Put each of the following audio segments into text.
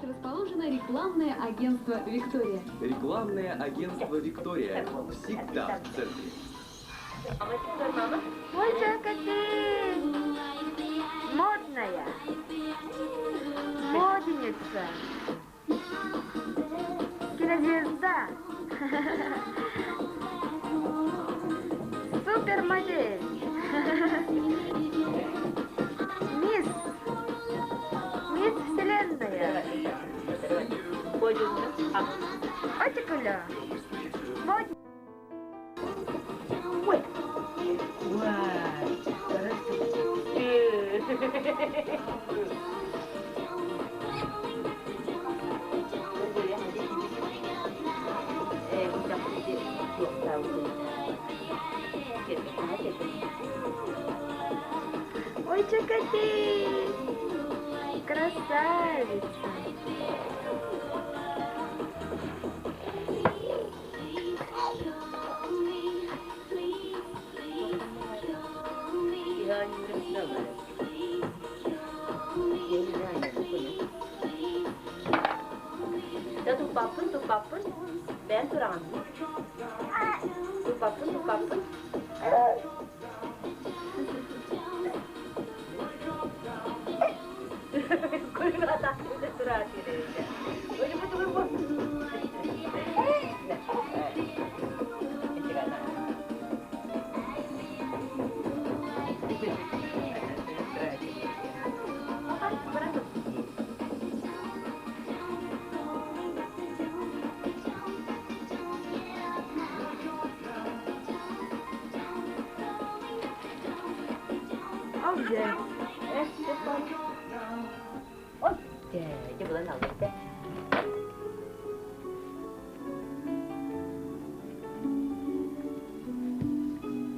Расположено рекламное агентство «Виктория». Рекламное агентство «Виктория» всегда в центре. Ой, какая ты модная, модница, кинозвезда, супермодель, мисс Вселенная. Отикуля. Модница. Ой. Вау. Ой, чакати. Красавица. Tupapun, ben turan. Tupapun. Kulina takdirde turan direydi. Öyle bu. Güzel. Ôi, trời, chứ bữa nào vậy chứ?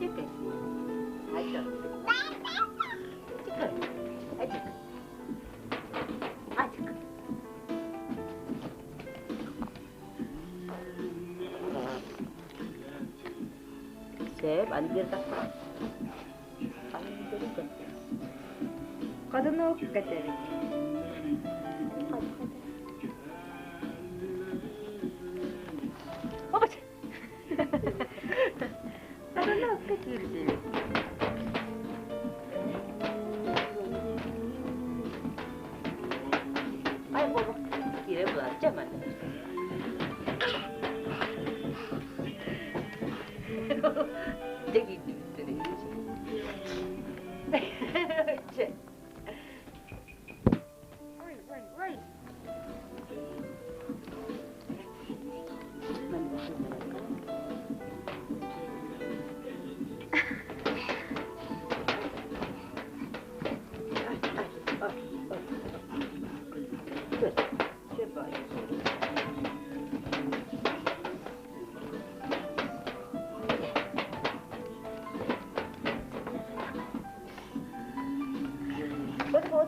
Chết kìa. Hãy chờ. Chết kìa. Hãy chờ. Hãy chờ. Sếp, anh biết tất cả. Kadını götürün. Babacığım. Kadını götürün. Ay baba, yine bulaşacağım ben. Ne giydi üstüne? Vay.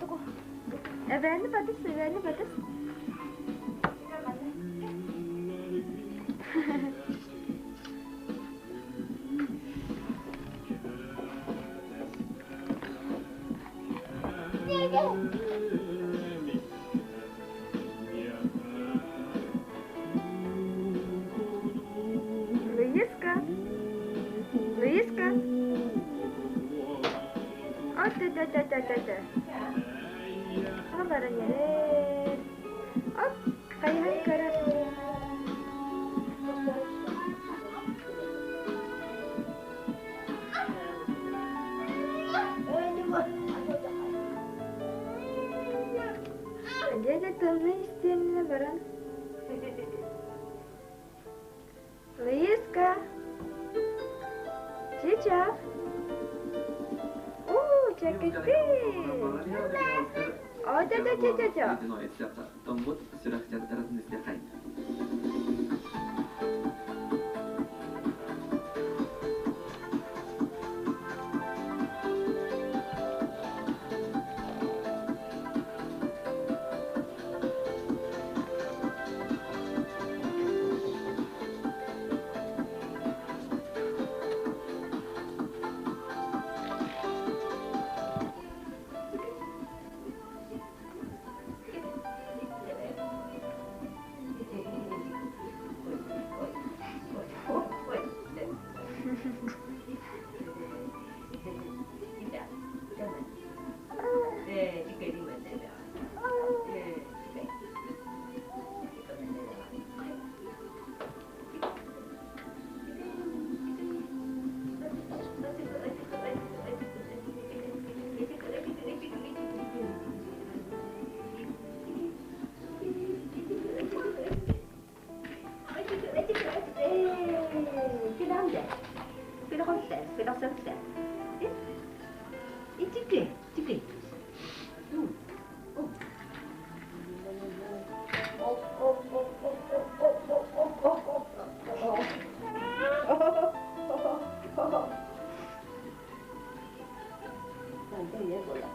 Tunggu. Efendim bagus. Luiska. Oh, tuh. Apa barangnya? Oh, kayak garam. Dia ketemu istimewa barang. Luiska. Cica. Чакати. О, да. Ледяное сердце. Том вот сюда хотят разнести хай. Tidak, jangan. Jika di Mandela. Jika. Jika Mandela. Spela sukses. Jika. Nanti ya bola.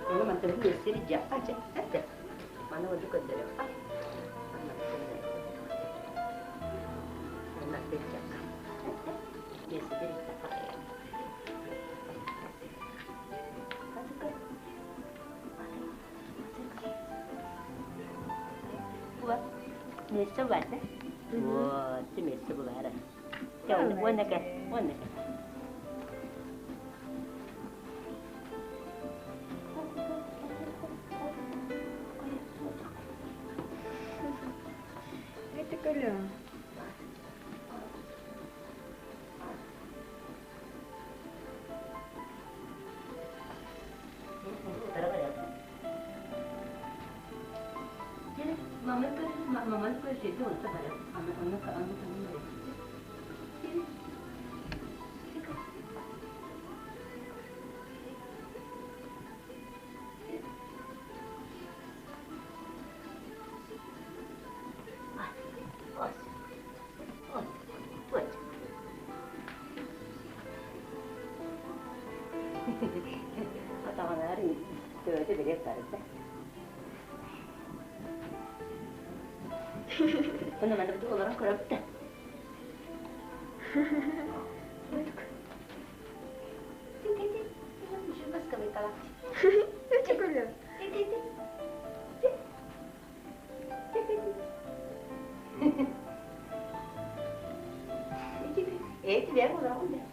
Kalau mantan biasa dia aja, ada. Mana wajib kerja apa? Anak kerja. Biasa jadi tak pakai. Buat mesa baca. Wah, tu mesa berada. Kau mana kan? Mana kan? Ito ko lang. Mama ko siya doon sa balat. Ano ka mo? Katakan na rin. Ito bigay para sa. Ano naman ito orang kurang dah. Mas kami kalah. Ito ko lang. Dia orang udah.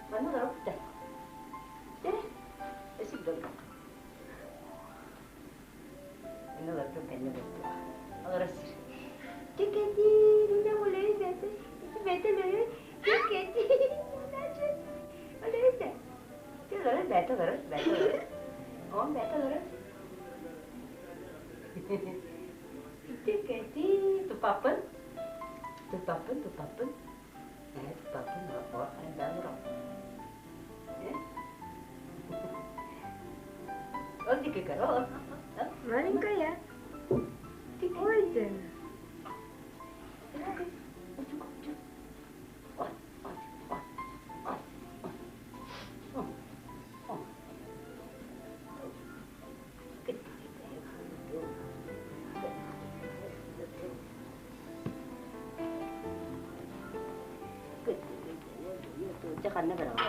Mana darah putih? Esok dulu. Ini betul kayaknya betul. Agar sih. Ciketi, dia mulai betul. Itu betul loh. Ciketi, boleh betul. Itu betul. Oh betul. Ciketi, tu papan. Papan apa? Ada orang. Oh, dikit karo. Maling kaya. Pwede na. Jangan nak berapa.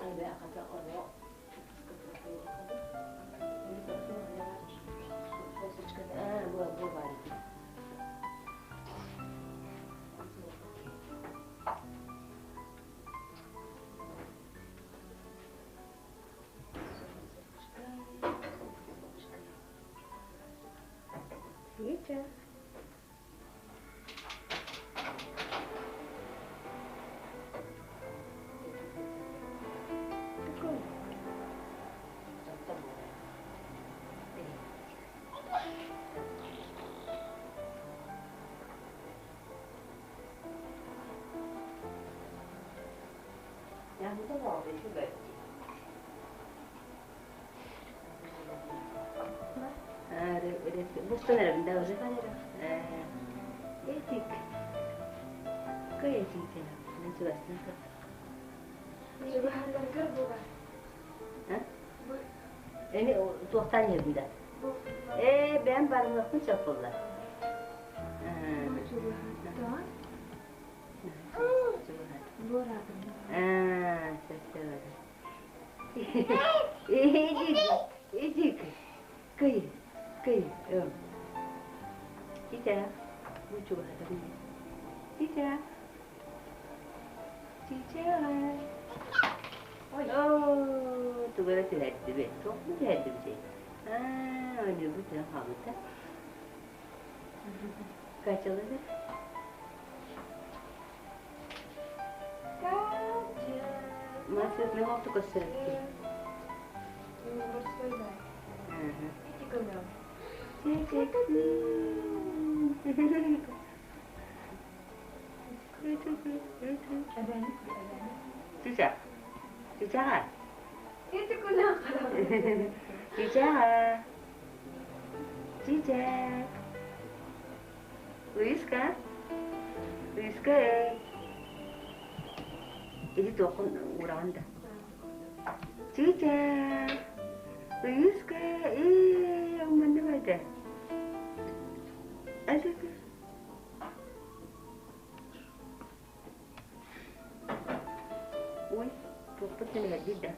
Ada kata orang. Тетя. Прикольно. 양도 먹을 수가 있지. 그래. 목소리 나온다, 그래? 에틱. 그 에틱이잖아. 난 좋았으니까. 이거 한번 걸어보가. Ini tuasan yerinde. Ben barınmasını çapırlar. İcik. Kıyı. Cica. Bu çok hadi. Cica. Tụi nó thì đẹp đẹp tốt rất đẹp gì nhiều cái trường hợp thế coi cho nó đấy masih memang tuh kesel Cica Это куда? Cica Luiska ini tuh aku uranda Cica Luiska yang mana ada Ui, puput ini lagi dah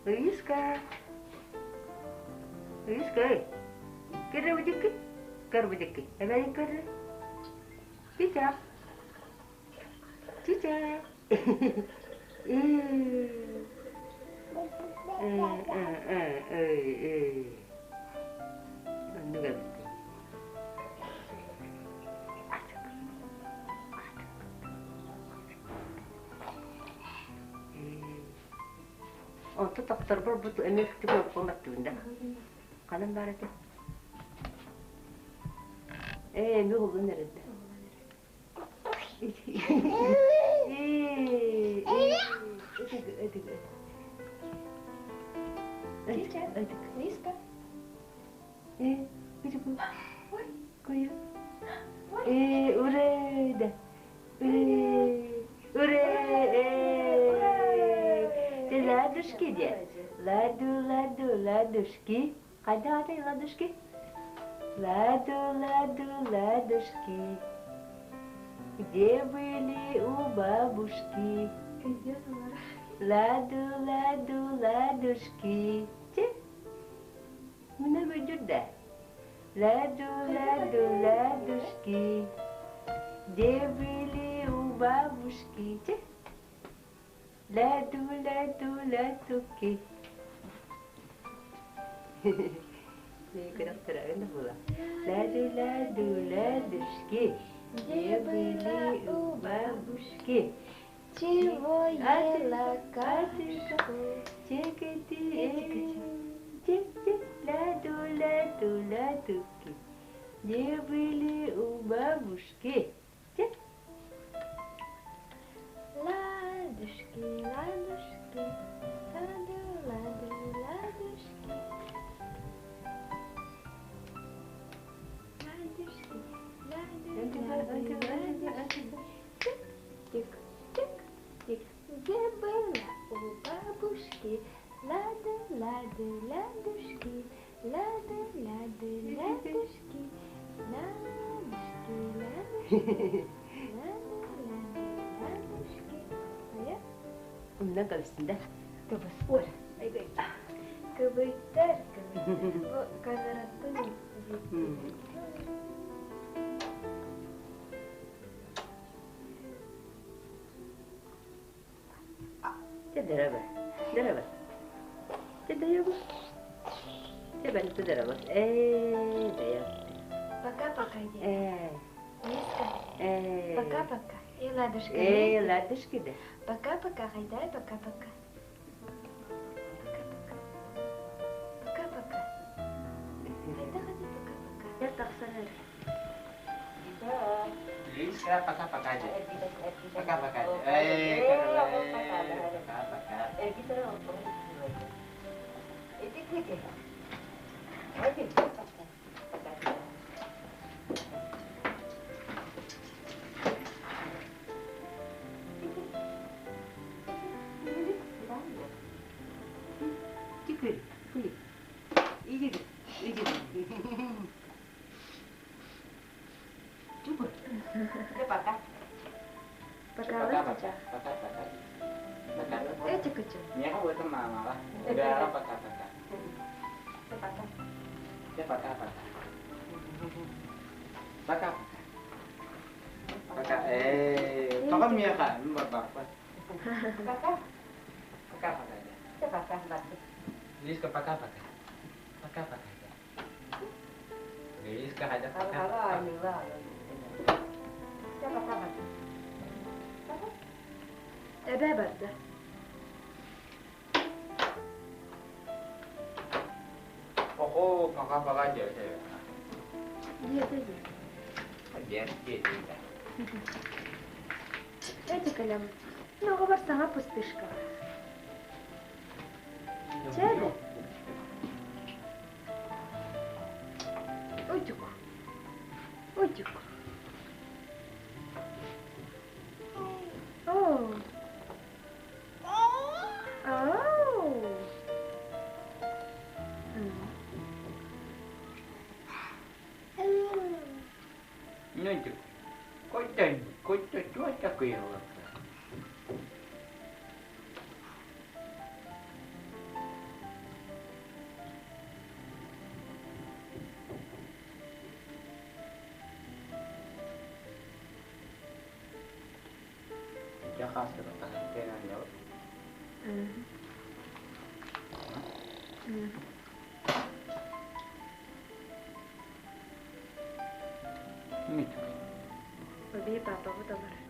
Luiska, kerja bujiki, apa yang kerja? Cica, Oh, tuh dokter berbutuh efektif banget tuh, dah. Kalian barat ya? Nuh bener itu. Cica, Liska. Kuya. Udah. Ладушки где? Ладушки. Когда ты ладушки? Ладушки. Где были у бабушки? Ладушки. Че? Mana wujud dah? Ладушки. Где были у бабушки? Че? Ладушки. Ini gerak-gerak pula. Ладушки. Где были у бабушки? Чего ела катышка? Ладушки. Где были у бабушки? Ладушки. Тик. Где была у бабушки. Лады, лады, ладушки. Лады, лады, ладушки. Ладушки, ладушки. Лады, лады, ладушки. Aya, Bundan kalsın kebas. Ой, Кыбыттар, кыбыттар. Казараттын. Daraba. Daraba. Daraba. Coba itu daraba. Daraba. Пока-пока, дети. Лиска. Пока-пока. И ладушка. Ладушки, да. Пока-пока, Хайдай, пока-пока. Пока-пока. Хайда, ходи, пока-пока. Я так санар. Lilis, kenapa pakai aja? Pakai aja. Pakai. Kita orang. Itu. Пока, Эти кучу. Ini kan buat teman malah. Udah pakai. Dia pakai. Kau kan Mia kan, buat apa? Pakai aja. Lilis ke pakai. Lilis ke aja pakai. Bebas dah. Oh, pakai aja saya. Dia aja. Biar gitu. Эти колям. Ну, говор сама пустышка. Чего? Утюг. О. Nunjuk. Kau cuaca kaya. Jakarta karantina daw. Побей папа, вот обратно.